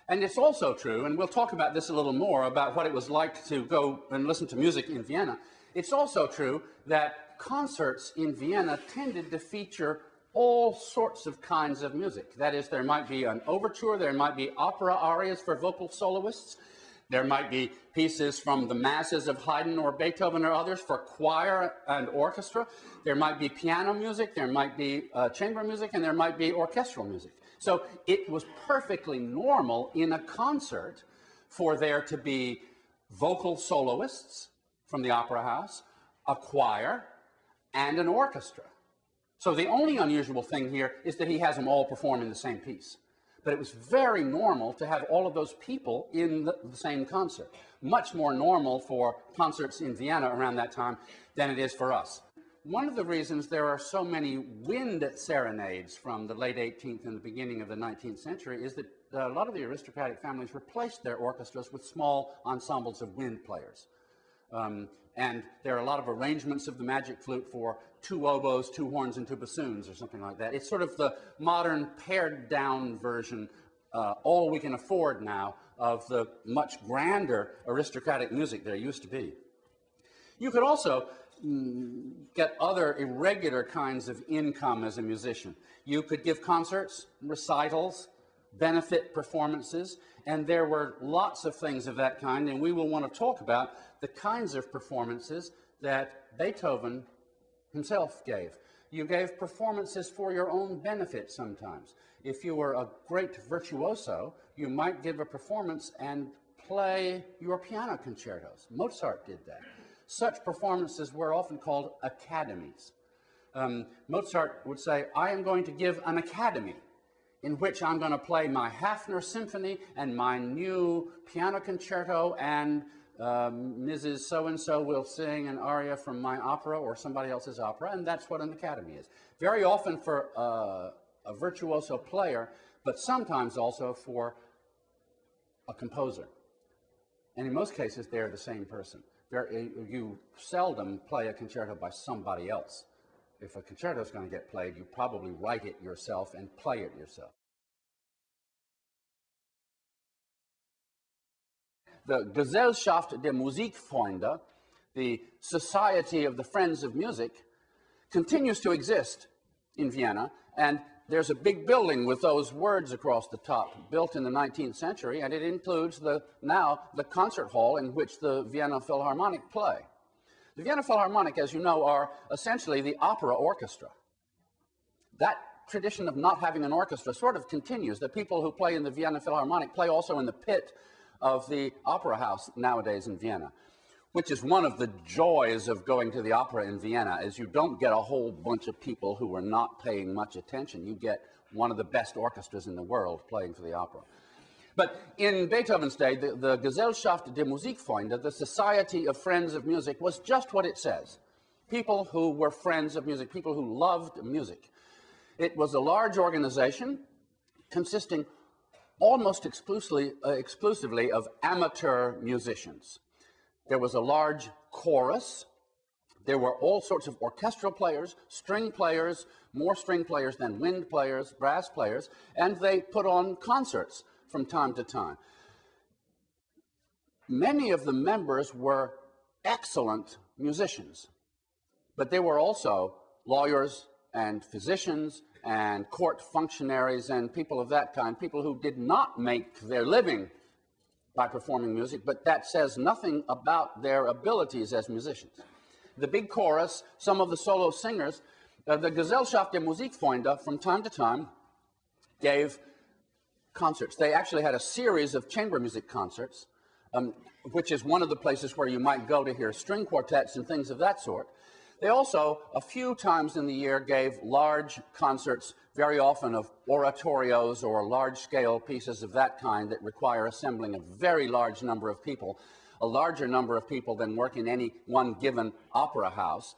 And it's also true, and we'll talk about this a little more, about what it was like to go and listen to music in Vienna. It's also true that concerts in Vienna tended to feature all sorts of kinds of music. That is, there might be an overture, there might be opera arias for vocal soloists, there might be pieces from the masses of Haydn or Beethoven or others for choir and orchestra. There might be piano music, there might be chamber music, and there might be orchestral music. So it was perfectly normal in a concert for there to be vocal soloists from the opera house, a choir, and an orchestra. So the only unusual thing here is that he has them all perform in the same piece. But it was very normal to have all of those people in the same concert. Much more normal for concerts in Vienna around that time than it is for us. One of the reasons there are so many wind serenades from the late 18th and the beginning of the 19th century is that a lot of the aristocratic families replaced their orchestras with small ensembles of wind players. And there are a lot of arrangements of the magic flute for 2 oboes, 2 horns, and 2 bassoons, or something like that. It's sort of the modern pared-down version, all we can afford now, of the much grander aristocratic music there used to be. You could also get other irregular kinds of income as a musician. You could give concerts, recitals, benefit performances, and there were lots of things of that kind, and we will want to talk about the kinds of performances that Beethoven himself gave. You gave performances for your own benefit sometimes. If you were a great virtuoso, you might give a performance and play your piano concertos. Mozart did that. Such performances were often called academies. Mozart would say, I am going to give an academy in which I'm going to play my Hafner Symphony and my new piano concerto, and Mrs. So-and-so will sing an aria from my opera or somebody else's opera, and that's what an academy is. Very often for a virtuoso player, but sometimes also for a composer. And in most cases, they're the same person. You seldom play a concerto by somebody else. If a concerto is going to get played, you probably write it yourself and play it yourself. The Gesellschaft der Musikfreunde, the Society of the Friends of Music, continues to exist in Vienna, and there's a big building with those words across the top, built in the 19th century, and it includes now the concert hall in which the Vienna Philharmonic play. The Vienna Philharmonic, as you know, are essentially the opera orchestra. That tradition of not having an orchestra sort of continues. The people who play in the Vienna Philharmonic play also in the pit of the opera house nowadays in Vienna, which is one of the joys of going to the opera in Vienna, is you don't get a whole bunch of people who are not paying much attention. You get one of the best orchestras in the world playing for the opera. But in Beethoven's day, the Gesellschaft der Musikfreunde, the Society of Friends of Music, was just what it says. People who were friends of music, people who loved music. It was a large organization consisting almost exclusively of amateur musicians. There was a large chorus. There were all sorts of orchestral players, string players, more string players than wind players, brass players, and they put on concerts from time to time. Many of the members were excellent musicians, but they were also lawyers and physicians and court functionaries and people of that kind, people who did not make their living by performing music, but that says nothing about their abilities as musicians. The big chorus, some of the solo singers, the Gesellschaft der Musikfreunde from time to time gave concerts. They actually had a series of chamber music concerts, which is one of the places where you might go to hear string quartets and things of that sort. They also, a few times in the year, gave large concerts, very often of oratorios or large-scale pieces of that kind that require assembling a very large number of people, a larger number of people than work in any one given opera house,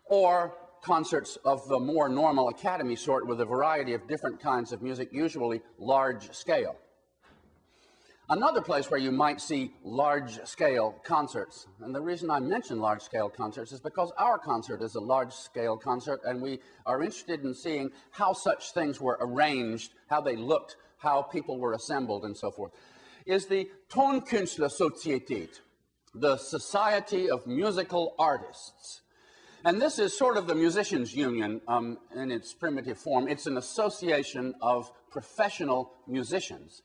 or concerts of the more normal academy sort with a variety of different kinds of music, usually large scale. Another place where you might see large-scale concerts, and the reason I mention large-scale concerts is because our concert is a large-scale concert, and we are interested in seeing how such things were arranged, how they looked how people were assembled and so forth, is the Tonkünstlersozietät, the Society of Musical Artists. And this is sort of the musicians' union in its primitive form. It's an association of professional musicians,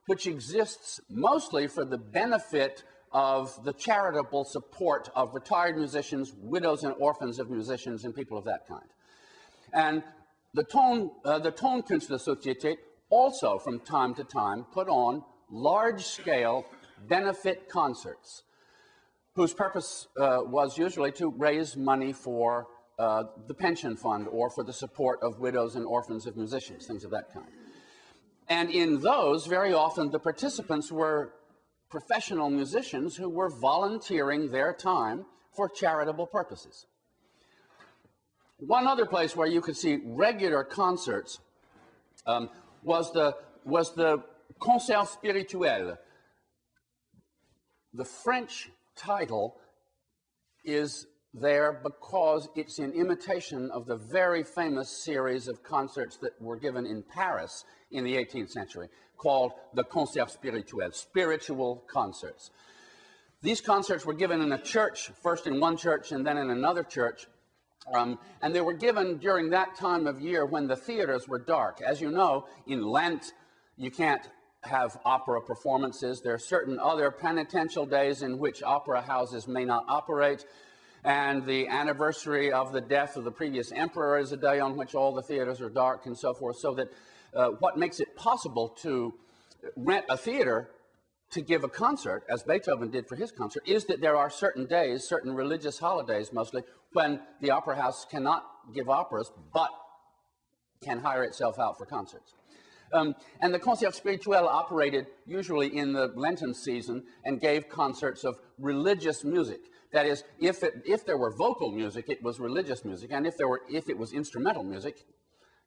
which exists mostly for the benefit of the charitable support of retired musicians, widows and orphans of musicians, and people of that kind. And the Tonkünstlersozietät also, from time to time, put on large-scale benefit concerts, whose purpose was usually to raise money for the pension fund or for the support of widows and orphans of musicians, things of that kind. And in those, very often, the participants were professional musicians who were volunteering their time for charitable purposes. One other place where you could see regular concerts was the Concert Spirituel. The French title is there because it's in imitation of the very famous series of concerts that were given in Paris in the 18th century, called the Concert Spirituel, spiritual concerts. These concerts were given in a church, first in one church and then in another church, and they were given during that time of year when the theaters were dark. As you know, in Lent, you can't have opera performances. There are certain other penitential days in which opera houses may not operate, and the anniversary of the death of the previous emperor is a day on which all the theaters are dark and so forth, so that what makes it possible to rent a theater to give a concert, as Beethoven did for his concert, is that there are certain days, certain religious holidays mostly, when the opera house cannot give operas, but can hire itself out for concerts. And the Concert Spirituel operated usually in the Lenten season and gave concerts of religious music. That is, if there were vocal music, it was religious music, and if it was instrumental music,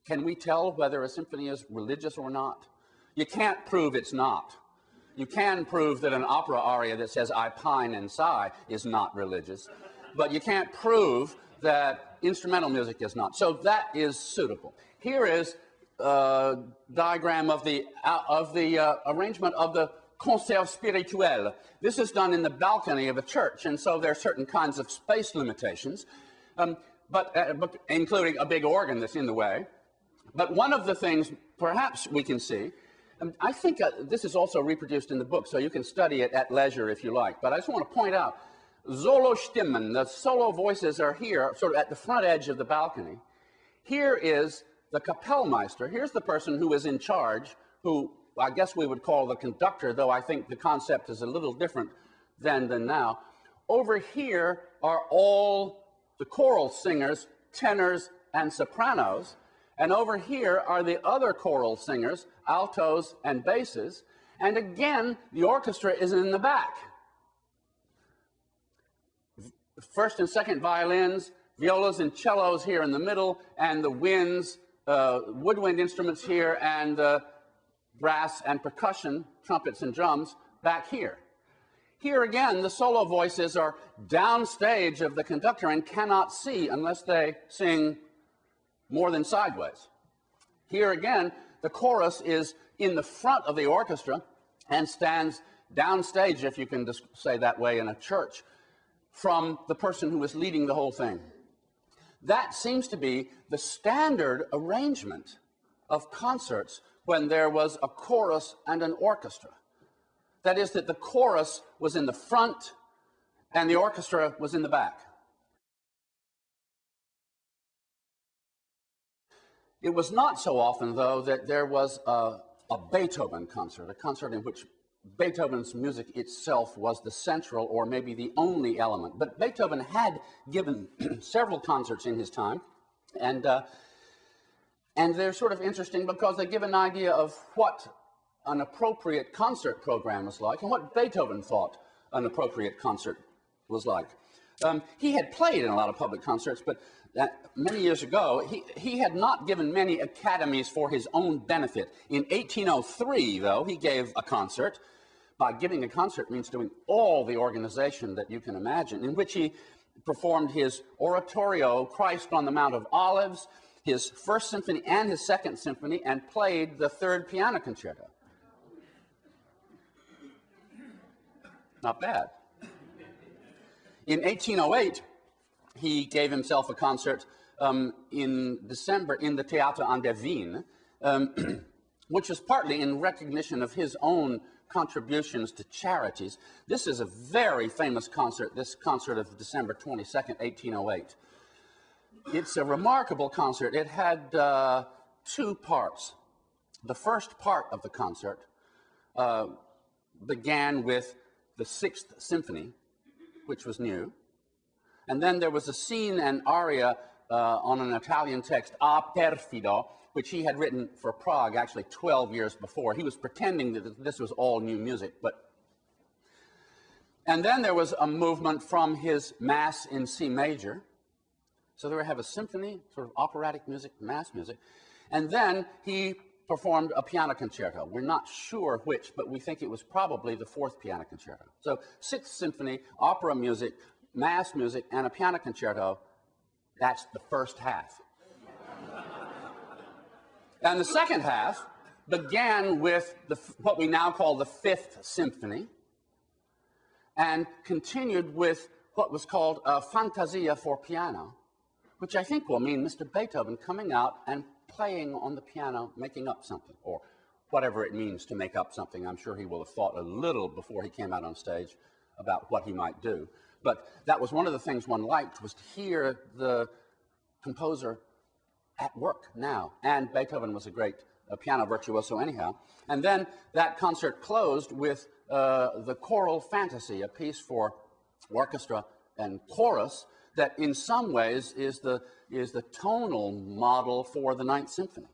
can we tell whether a symphony is religious or not? You can't prove it's not. You can prove that an opera aria that says "I pine and sigh" is not religious, but you can't prove that instrumental music is not. So that is suitable. Here is a diagram of the arrangement of the Concert Spirituel. This is done in the balcony of a church, and so there are certain kinds of space limitations, but including a big organ that's in the way. But one of the things perhaps we can see, and I think this is also reproduced in the book, so you can study it at leisure if you like, but I just want to point out, Solostimmen, the solo voices are here, sort of at the front edge of the balcony. Here is the Kapellmeister. Here's the person who is in charge, who I guess we would call the conductor, though I think the concept is a little different then than now. Over here are all the choral singers, tenors and sopranos, and over here are the other choral singers, altos and basses, and again, the orchestra is in the back. First and second violins, violas and cellos here in the middle, and the winds, woodwind instruments here, and brass and percussion, trumpets and drums, back here. Here again, the solo voices are downstage of the conductor and cannot see unless they sing more than sideways. Here again, the chorus is in the front of the orchestra and stands downstage, if you can just say that way, in a church, from the person who is leading the whole thing. That seems to be the standard arrangement of concerts when there was a chorus and an orchestra. That is, that the chorus was in the front and the orchestra was in the back. It was not so often, though, that there was a Beethoven concert, a concert in which Beethoven's music itself was the central or maybe the only element. But Beethoven had given several concerts in his time, and they're sort of interesting because they give an idea of what an appropriate concert program was like and what Beethoven thought an appropriate concert was like. He had played in a lot of public concerts, but many years ago, he had not given many academies for his own benefit. In 1803, though, he gave a concert. By giving a concert means doing all the organization that you can imagine, in which he performed his oratorio, Christ on the Mount of Olives. his first symphony and his second symphony and played the third piano concerto. Not bad. In 1808, he gave himself a concert in December in the Theater an der Wien, which was partly in recognition of his own contributions to charities. This is a very famous concert, this concert of December 22nd, 1808. It's a remarkable concert. It had two parts. The first part of the concert began with the Sixth Symphony, which was new. And then there was a scene and aria on an Italian text, A Perfido, which he had written for Prague actually 12 years before. He was pretending that this was all new music, and then there was a movement from his Mass in C major. So there we have a symphony, sort of operatic music, mass music, and then he performed a piano concerto. We're not sure which, but we think it was probably the fourth piano concerto. So Sixth Symphony, opera music, mass music, and a piano concerto. That's the first half. And the second half began with what we now call the Fifth Symphony and continued with what was called a Fantasia for piano, which I think will mean Mr. Beethoven coming out and playing on the piano, making up something, or whatever it means to make up something. I'm sure he will have thought a little before he came out on stage about what he might do. But that was one of the things one liked, was to hear the composer at work now. And Beethoven was a great piano virtuoso anyhow. And then that concert closed with the Choral Fantasy, a piece for orchestra and chorus that in some ways is the tonal model for the Ninth Symphony.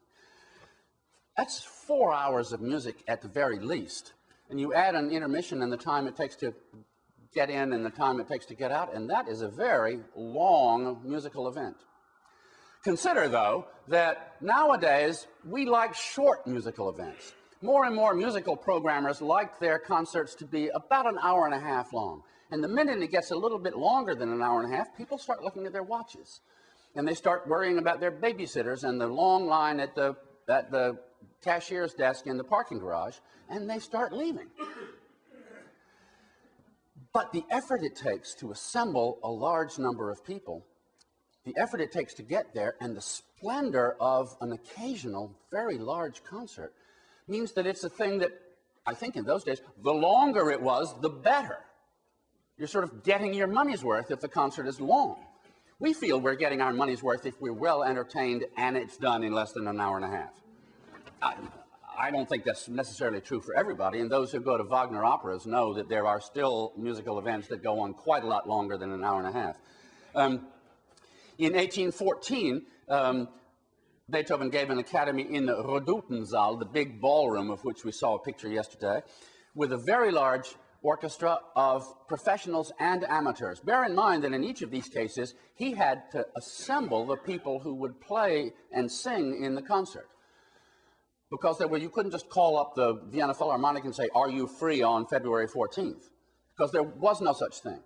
That's 4 hours of music at the very least. And you add an intermission and the time it takes to get in and the time it takes to get out, and that is a very long musical event. Consider, though, that nowadays we like short musical events. More and more musical programmers like their concerts to be about an hour and a half long. And the minute it gets a little bit longer than an hour and a half, people start looking at their watches. And they start worrying about their babysitters and the long line at the cashier's desk in the parking garage, and they start leaving. But the effort it takes to assemble a large number of people, the effort it takes to get there, and the splendor of an occasional very large concert means that it's a thing that, I think in those days, the longer it was, the better. You're sort of getting your money's worth if the concert is long. We feel we're getting our money's worth if we're well entertained and it's done in less than an hour and a half. I don't think that's necessarily true for everybody, and those who go to Wagner operas know that there are still musical events that go on quite a lot longer than an hour and a half. In 1814, Beethoven gave an academy in the Redutensaal, the big ballroom of which we saw a picture yesterday, with a very large orchestra of professionals and amateurs. Bear in mind that in each of these cases, he had to assemble the people who would play and sing in the concert. Because you couldn't just call up the Vienna Philharmonic and say, "Are you free on February 14th?" Because there was no such thing.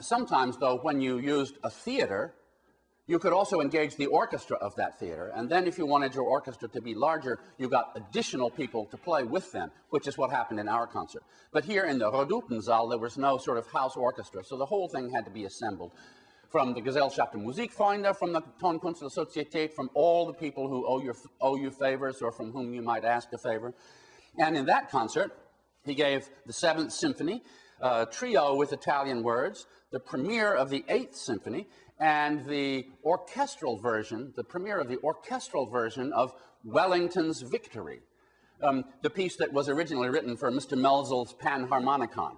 Sometimes, though, when you used a theater, you could also engage the orchestra of that theater, and then if you wanted your orchestra to be larger, you got additional people to play with them, which is what happened in our concert. But here in the Redutensaal, there was no sort of house orchestra, so the whole thing had to be assembled. From the Gesellschaft der Musikfreunde, from the Tonkunstlersozietät, from all the people who owe you favors or from whom you might ask a favor. And in that concert, he gave the Seventh Symphony, trio with Italian words, the premiere of the Eighth Symphony, and the orchestral version, the premiere of the orchestral version of Wellington's Victory, the piece that was originally written for Mr. Melzell's Panharmonicon.